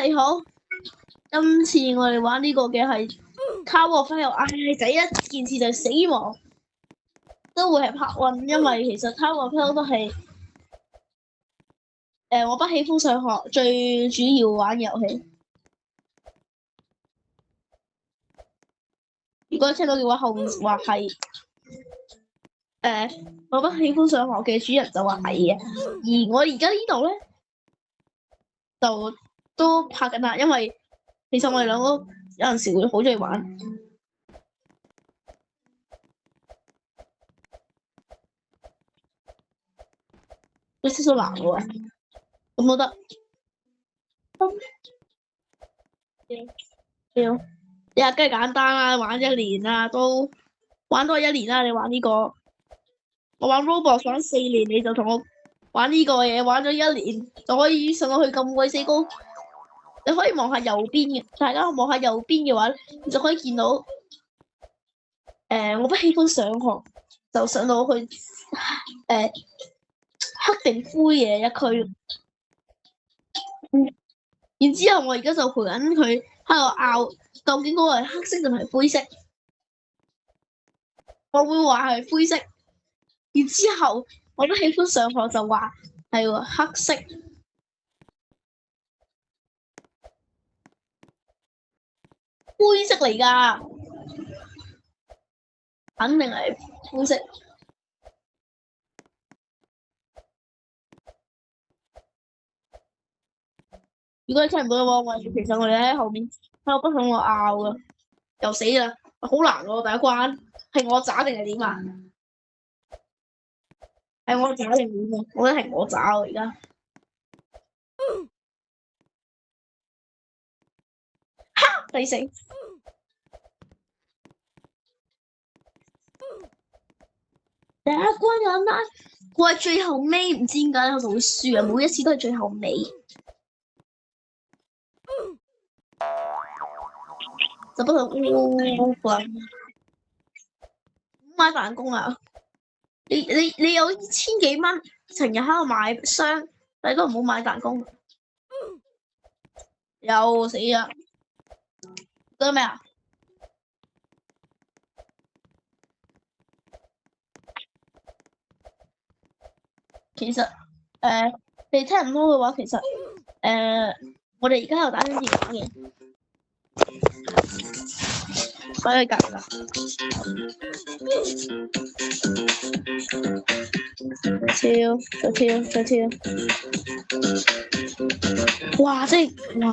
你好，今次我哋玩呢個嘅係Tower of Hell，第一件事就係死亡，都會係拍運，因為其實Tower of Hell都係我不喜歡上學最主要玩遊戲。如果聽到嘅話，後面話係我不喜歡上學嘅主人就話係嘅，而我而家呢度咧就都拍緊啦，因為其實我哋兩個有陣時會好中意玩。有少少難喎，咁都得。屌，你話梗係簡單啦，玩一年啦，都玩多1年啦。你玩呢個，我玩 Roblox 玩4年，你就同我玩呢個嘢玩咗1年，就可以上到去咁鬼死高。你可以望下右邊嘅，大家望下右邊嘅話，你就可以見到，我不喜歡上學，就上到去黑定灰嘅一區。然之後我而家就陪緊佢喺度拗，究竟嗰個係黑色定係灰色？我會話係灰色。然之後我都喜歡上學就話係黑色。灰色嚟㗎，肯定係灰色。如果你聽唔到嘅話，其實我哋喺後面喺度不停我拗㗎，又死啦，好難喎第一關，係我渣定係點啊？係我渣定點啊？我覺得係我渣喎而家。第四。第一關簡單，我係最後尾，唔知點解我就會輸啊！每一次都係最後尾。就不能買彈弓啊！你有1000幾蚊，成日喺度買箱，但係都唔好買彈弓。又死啦！覺得咩啊？其實你聽唔到嘅話，其實我哋而家又打緊電話嘅，所以隔啦。再跳！哇！即係哇！